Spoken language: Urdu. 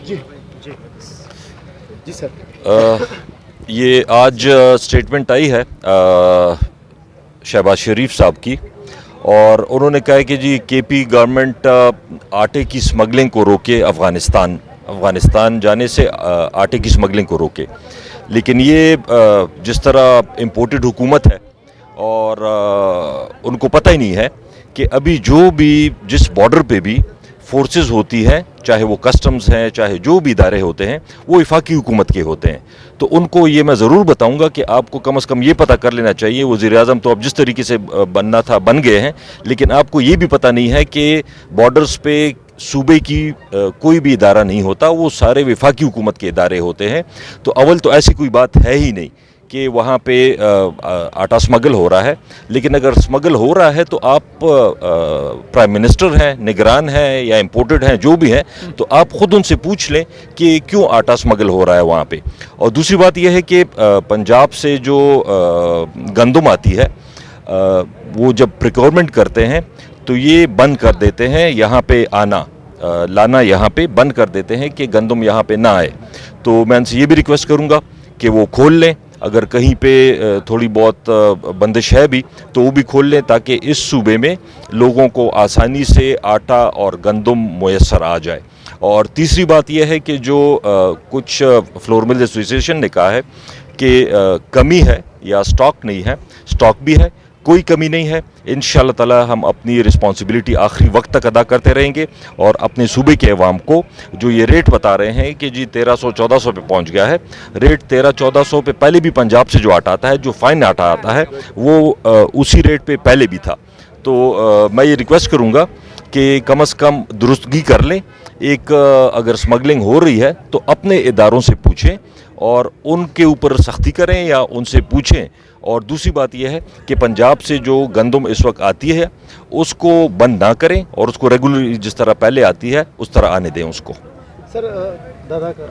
جی جی جی سر. یہ آج اسٹیٹمنٹ آئی ہے شہباز شریف صاحب کی، اور انہوں نے کہا ہے کہ جی کے پی گورنمنٹ آٹے کی سمگلنگ کو روکے، افغانستان جانے سے آٹے کی سمگلنگ کو روکے. لیکن یہ جس طرح امپورٹڈ حکومت ہے، اور ان کو پتہ ہی نہیں ہے کہ ابھی جو بھی جس بارڈر پہ بھی فورسز ہوتی ہیں، چاہے وہ کسٹمز ہیں، چاہے جو بھی ادارے ہوتے ہیں، وہ وفاقی حکومت کے ہوتے ہیں. تو ان کو یہ میں ضرور بتاؤں گا کہ آپ کو کم از کم یہ پتہ کر لینا چاہیے. وزیر اعظم تو اب جس طریقے سے بننا تھا بن گئے ہیں، لیکن آپ کو یہ بھی پتہ نہیں ہے کہ بارڈرز پہ صوبے کی کوئی بھی ادارہ نہیں ہوتا، وہ سارے وفاقی حکومت کے ادارے ہوتے ہیں. تو اول تو ایسی کوئی بات ہے ہی نہیں کہ وہاں پہ آٹا سمگل ہو رہا ہے. لیکن اگر سمگل ہو رہا ہے تو آپ پرائم منسٹر ہیں، نگران ہیں یا امپورٹڈ ہیں، جو بھی ہیں، تو آپ خود ان سے پوچھ لیں کہ کیوں آٹا سمگل ہو رہا ہے وہاں پہ. اور دوسری بات یہ ہے کہ پنجاب سے جو گندم آتی ہے، وہ جب پریکورمنٹ کرتے ہیں تو یہ بند کر دیتے ہیں یہاں پہ لانا یہاں پہ بند کر دیتے ہیں کہ گندم یہاں پہ نہ آئے. تو میں ان سے یہ بھی ریکویسٹ کروں گا کہ وہ کھول لیں، اگر کہیں پہ تھوڑی بہت بندش ہے بھی تو وہ بھی کھول لیں، تاکہ اس صوبے میں لوگوں کو آسانی سے آٹا اور گندم میسر آ جائے. اور تیسری بات یہ ہے کہ جو کچھ فلور مل ایسوسیشن نے کہا ہے کہ کمی ہے یا سٹاک نہیں ہے، سٹاک بھی ہے، کوئی کمی نہیں ہے. انشاءاللہ تعالی ہم اپنی رسپانسبلٹی آخری وقت تک ادا کرتے رہیں گے، اور اپنے صوبے کے عوام کو جو یہ ریٹ بتا رہے ہیں کہ جی 1300-1400 پہ پہنچ گیا ہے، ریٹ 1300-1400 پہ پہلے بھی پنجاب سے جو آٹا آتا ہے، جو فائن آٹا آتا ہے، وہ اسی ریٹ پہ پہلے بھی تھا. تو میں یہ ریکویسٹ کروں گا کہ کم از کم درستگی کر لیں. ایک اگر سمگلنگ ہو رہی ہے تو اپنے اداروں سے پوچھیں اور ان کے اوپر سختی کریں یا ان سے پوچھیں. اور دوسری بات یہ ہے کہ پنجاب سے جو گندم اس وقت آتی ہے اس کو بند نہ کریں، اور اس کو ریگولر جس طرح پہلے آتی ہے اس طرح آنے دیں اس کو. سر دادا کا